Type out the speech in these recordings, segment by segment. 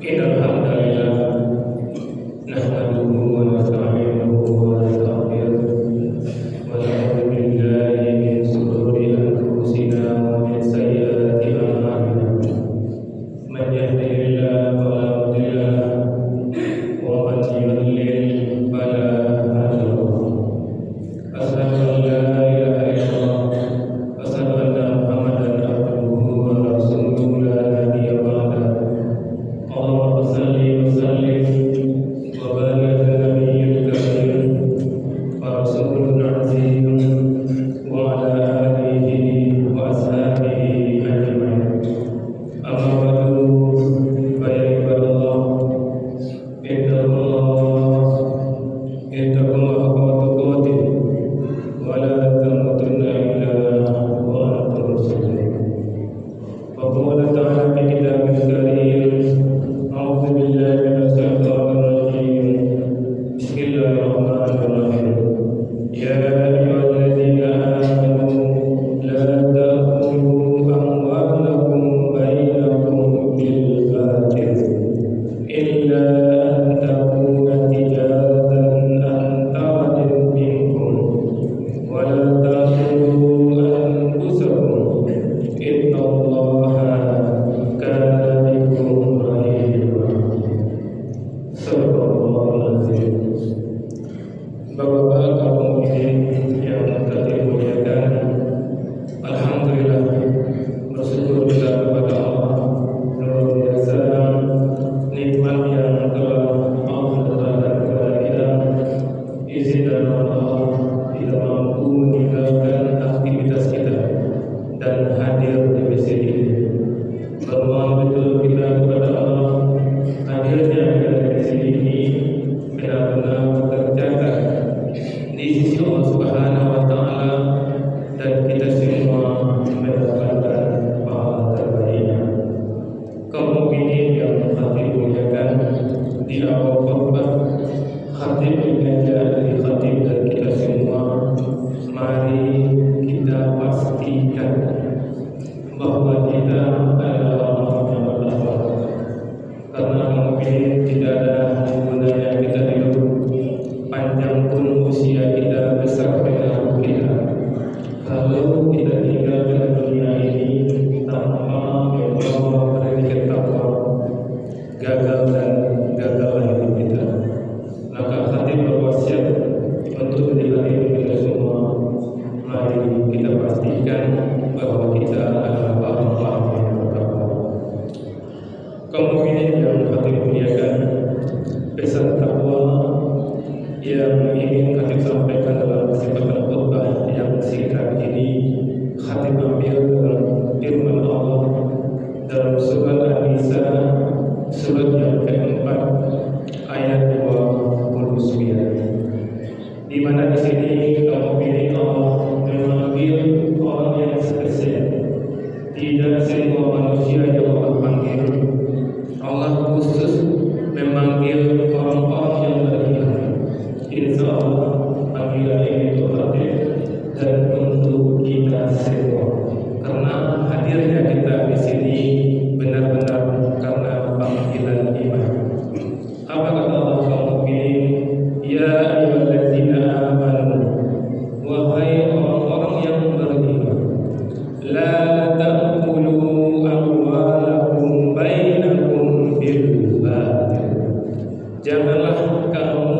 Innal hamdalillah nahmaduhu wa nasta'inuhu wa nastaghfiruh wa na'udzu billahi min shururi anfusina wa min sayyiati a'malina. Man yahdihillahu fala mudilla lahu wa man yudlil fala hadiya lahu. Asyhadu an la ilaha illallah wa asyhadu anna Muhammadan abduhu wa rasuluhu la nabiyya ba'dahu. Allahumma shalli wa sallim wa barik ala nabiyyil karim wa rasulil azim wa ala alihi wa ashabihi ajma'in. Amma ba'du, fa ya ibadallah, ittaqullaha haqqa tuqatih wa la tamutunna illa wa antum muslimun. Wa qala ta'ala fi kitabil karim, a'udzu billahi minasy syaithanir rajim. Bismillahirrahmanirrahim. Ya ayyuhalladzina amanu la ta'kulu amwalakum bainakum bil batil illa an takuna tijaratan an taradin minkum wa la taqtulu anfusakum innallaha kana bikum rahima. Subhanallah. Bapak-bapak kaum muslimin yang kami muliakan, alhamdulillah, bersyukur kita kepada Allah luar biasa nikmat yang telah Allah berikan kepada kita. Izin dari Allah kita mampu meninggalkan aktivitas kita dan hadir di masjid ini. Bermohon betul kita kepada Allah, hadirnya kita di sini ini benar-benar tercatat di sisi Allah Subhanahu wa taala dan kita semua mendapatkan pahala terbaiknya. Kaum mukminin yang kami muliakan, di awal khutbah khatib mengajak dari khatib dan kita semua, mari kita pastikan bahwa kita adalah orang yang berakhlak. Karena mungkin tidak ada gunanya kita hidup panjang pun usia kita, besar pengaruh kita, kalau kita tinggalkan dunia ini tanpa membawa predikat takwa, gagal dan gagallah hidup kita. Maka hati berwasiat untuk menjadi kita semua, mari kita pastikan bahwa kita adalah orang-orang yang bertakwa. Kaum mukminin yang hati muliakan, pesan takwa yang ingin kami sampaikan dalam kesempatan khutbah yang singkat ini, khatib ambil dalam firman Allah dalam surat An-Nisa, surat yang keempat ayat 29, di mana di sini kaum mukminin Allah memanggil orang yang spesial. Tidak semua manusia yang Allah panggil. Allah khusus memanggil orang-orang yang beriman. Insya Allah panggilan ini untuk hadir dan untuk kita semua. Karena hadirnya kita di sini benar-benar karena panggilan iman. Apa kata Allah kaum mukminin? Ya ayyuhalladzina amanu, wahai orang-orang yang beriman, la ta'kulu amwalakum bainakum bil batil. Janganlah kamu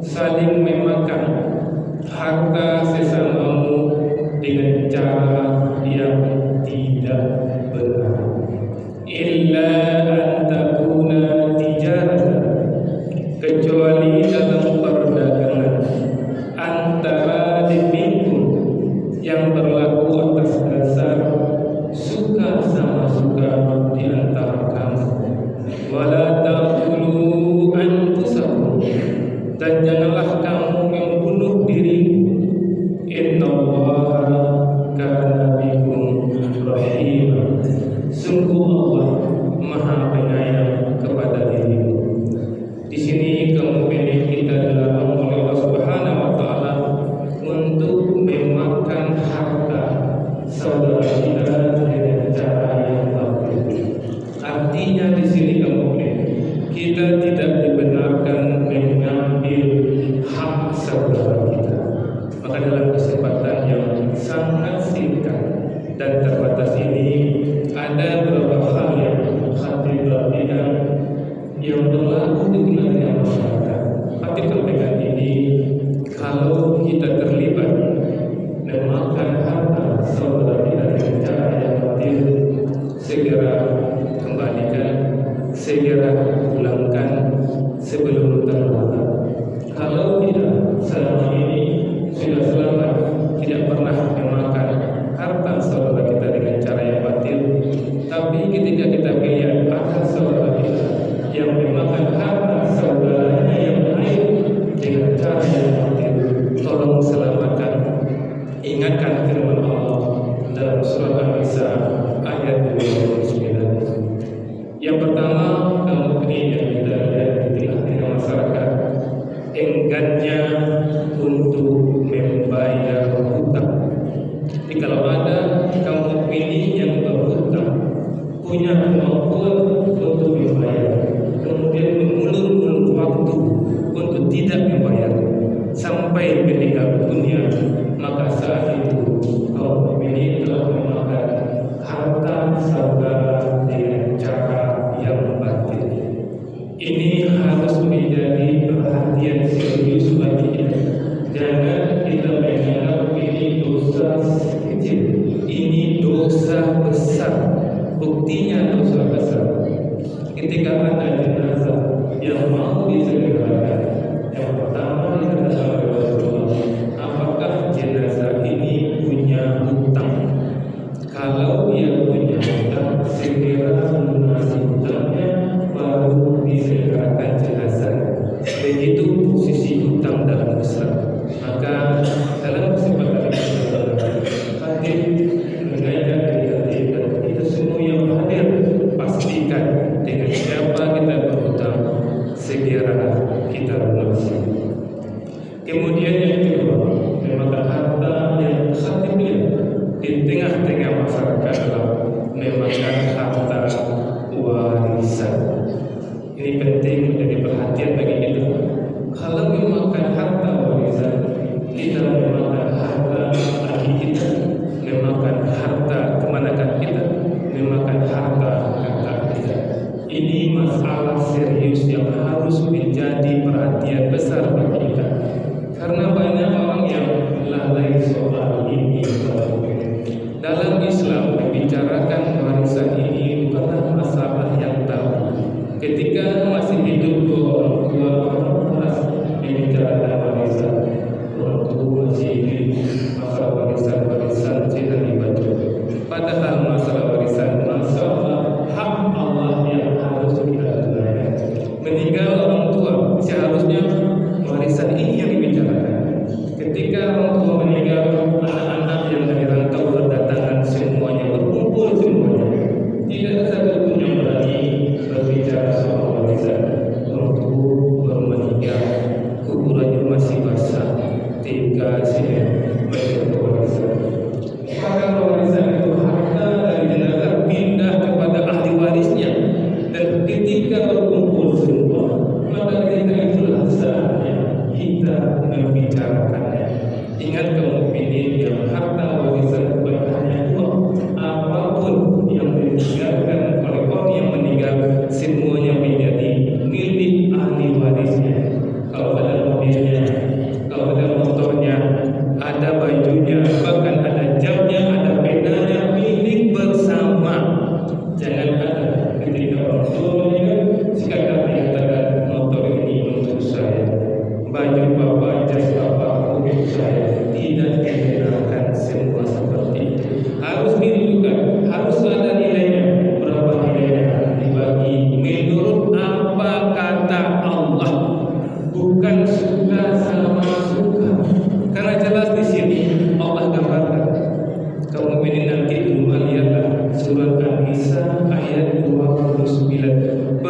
saling memakan harta sesamamu dengan cara yang tidak benar. Illa an takuna tijaratan, kecuali dalam perdagangan antara minkum yang berlaku atas dasar suka sama suka di antara kamu. Wala taqtulu anfusakum, dan janganlah kamu membunuh dirimu. Innallaha kana bikum rahima, sungguh Allah Maha Penyayang kita tidak dibenarkan mengambil hak saudara kita. Maka dalam kesempatan yang sangat singkat dan terbatas ini, ada beberapa hal yang harus diperhatikan yang berlaku di tengah-tengah masyarakat. Hati sampaikan ini, kalau kita terlibat memakan harta saudara kita dengan cara yang batil, segera kembalikan, segera pulangkan sebelum terlambat. Kalau kita selama ini sudah selamat, tidak pernah memakan harta saudara kita dengan cara yang batil, tapi ketika kita melihat ada saudara kita yang memakan harta saudaranya yang lain dengan cara yang batil, tolong selamatkan. Ingatkan firman Allah dalam surah An-Nisa ayat 29. Yang pertama, kaum ini yang kita lihat di tengah-tengah masyarakat, enggannya untuk membayar hutang. Jadi kalau ada kaum ini yang berhutang, punya kemampuan untuk membayar, kemudian mengulur waktu untuk tidak membayar sampai meninggal dunia, maka saat itu kaum ini telah memakan harta saudara dengan cara yang batil. Ini harus menjadi perhatian serius bagi kita. Jangan kita menganggap ini dosa kecil, ini dosa besar. Buktinya dosa besar ketika ada jenazah yang mau disegerakan, yang pertama ditanya oleh Rasulullah, apakah jenazah ini punya hutang? Kalau dia punya hutang, segera melunasi hutangnya, baru disegerakan jenazah. Begitu posisi hutang dalam Islam. Maka dalam kesempatan hadir mengajak kita semua yang hadir, pastikan dengan siapa kita berhutang, segera kita lunasi. Kemudian yang kedua, memakan harta yang khatibnya di tengah-tengah masyarakat adalah memakan harta warisan. Ini penting menjadi perhatian bagi kita. Kalau memakan harta warisan, kita memakan harta adik kita, memakan harta keponakan kita, memakan harta kakak kita. Ini masalah serius yang harus menjadi perhatian besar bagi kita. Karena banyak orang yang lalai soal ini. Dalam Islam membicarakan warisan ini bukanlah masalah yang tabu. Ketika masih hidup orang tua membicarakan warisan, orang tua masih hidup, masalah warisan tidak dibaca. Padahal masalah warisan, masalah hak Allah yang harus kita tunaikan. Meninggal orang tua, seharusnya warisan ini yang dibicarakan. Ketika orang tua meninggal, anak-anak yang dari rantau berdatangan semuanya, berkumpul semuanya. Tidak ada satupun yang berani berbicara soal warisan. Orang tua baru meninggal, kuburannya masih basah, tinggal sini mereka warisan. Maka warisan itu harta dari jenazah pindah kepada ahli warisnya, dan ketika berkumpul semua, maka ketika itulah saatnya kita membicarakannya. Ingat kaum mukminin yang harta warisan bukan hanya uang, apapun yang ditinggalkan oleh orang yang meninggal, semuanya menjadi milik ahli warisnya. Kalau ada mobilnya, kalau ada motornya, ada bajunya, bahkan ada jamnya, ada penanya, milik bersama. Jangan ada ketika orang tua meninggal, sekarang menyatakan motor ini untuk saya, baju bapak, jas bapak untuk saya. Tidak dibenarkan semua seperti itu. Harus ditunjukkan, harus ada nilainya. Berapa nilainya? Dibagi menurut apa kata Allah, bukan suka sama suka. Karena jelas di sini Allah gambarkan. Kaum mukminin nanti lihatlah surat An-Nisa ayat 29.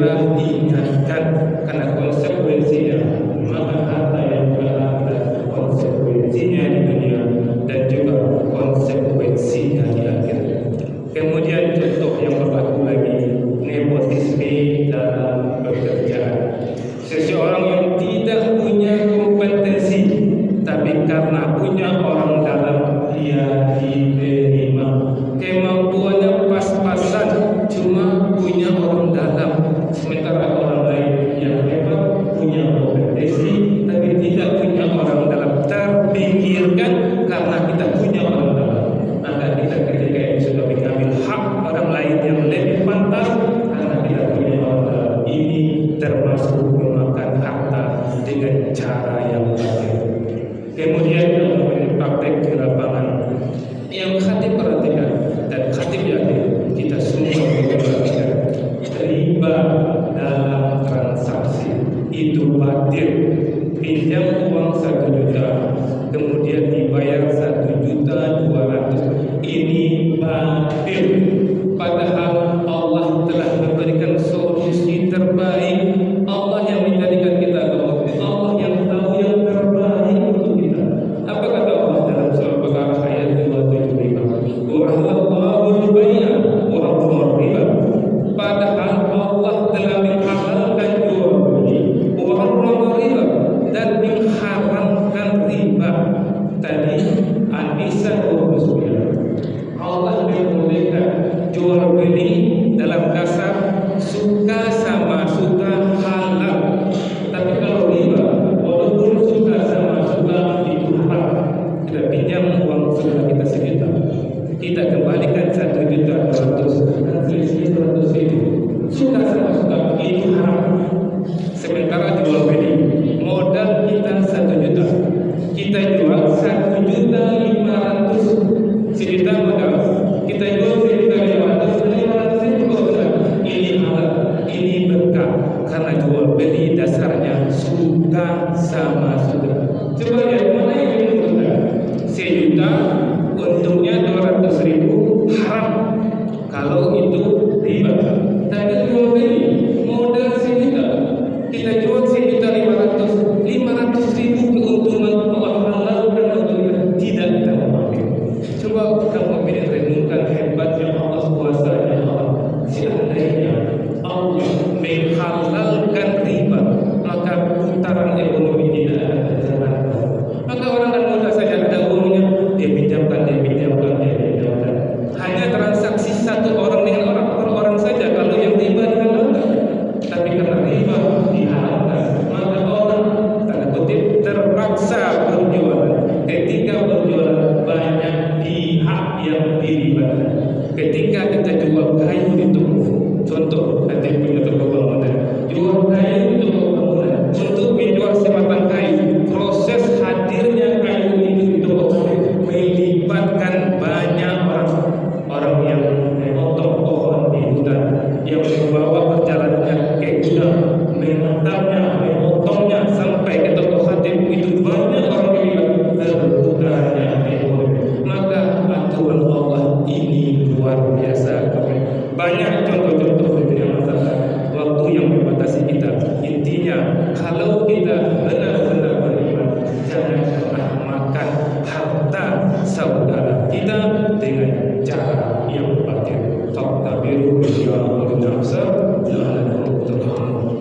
segera diingatkan karena konsekuensinya. Maka harta yang juga ada konsekuensinya di dunia dan juga konsekuensinya di akhirat. Kemudian contoh yang berlaku lagi, nepotisme dalam pekerjaan. Seseorang yang tidak punya kompetensi, tapi karena punya orang dalam dia diterima. Kemampuannya pas-pasan, cuma punya orang dalam. Sementara orang lain yang memang punya kompetensi, tapi tidak punya orang dalam, terpinggirkan karena kita punya orang dalam. Maka kita ketika itu sudah mengambil hak orang lain yang lebih pantas karena kita punya orang dalam. Ini termasuk memakan harta dengan cara yang baik. Kemudian dalam praktek di lapangan yang khatib perhatikan dan khatib yakin kita semua perhatikan, riba dalam transaksi itu batil. Pinjam uang 1 juta kemudian dibayar 1.200.000, ini batil. Padahal Allah telah memberikan solusi terbaik. Allah yang menjadikan kita Allah yang tahu yang terbaik untuk kita. Apa kata Allah dalam surah Baqarah ayat 275? Wa halallahu al-bai'a wa harrama riba. Padahal Allah telah menghalalkan jual beli, wa harrama riba, dan mengharamkan riba. Tadi An-Nisa 29. Allah membolehkan jual beli dalam dasar suka sama suka halal. Tapi kalau riba, walaupun suka sama suka itu haram. Kita pinjam uang saudara kita 1 juta, kita kembalikan 1.200.000, dan selisih 100.000. Suka sama suka itu haram. Sementara jual beli, modal kita 1 juta, kita jual 1.500.000. 1 juta modal, kita jual 1.500.000. Ini halal, ini berkah karena jual beli dasarnya suka sama suka. Coba lihat mana yang lebih mudah. 1 juta untungnya 200.000 haram kalau itu riba. Tapi jual beli modal 1 juta, kita jual 1.500.000, 500.000 keuntungan Allah halalkan untuk kita, tidak kita mengambil. Coba kamu renungkan hebatnya Allah, kuasanya Allah. Seandainya Allah menghalalkan riba, maka putaran ekonomi tidak ada jalan. Maka orang dan muda saja ada uangnya, dia pinjamkan. Hanya transaksi satu orang dengan orang saja kalau yang riba dihalalkan. Tapi karena riba dihalalkan, maka orang tanda kutip terpaksa berjualan. Ketika berjualan banyak pihak yang dilibatkan. Ketika kita jual kayu di toko, contoh nanti punya toko bangunan, jual kayu di toko bangunan untuk menjual sebatang kayu, proses hadirnya kayu itu di toko melibatkan banyak orang yang memotong pohon di hutan, yang membawa perjalanannya ke gudang, mengantarnya, memotongnya sampai ke toko khatib. Itu banyak orang yang terbukarnya ekonomi. Maka aturan Allah ini luar biasa. Banyak contoh-contoh di dunia masyarakat, waktu yang membatasi kita. Intinya, kalau kita benar-benar beriman, jangan pernah makan harta saudara kita dengan cara yang batil. Fattabiru ya ulul absar la'allakum turhamun.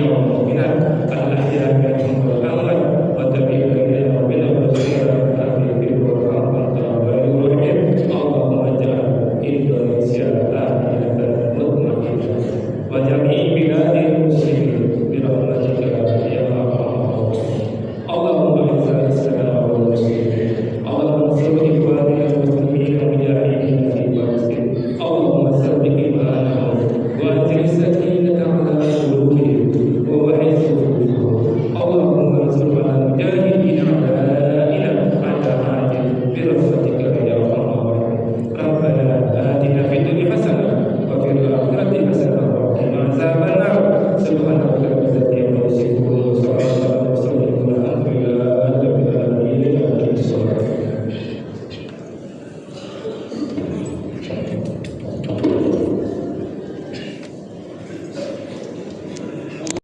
wal mu'minat al-ahya'i minhum wal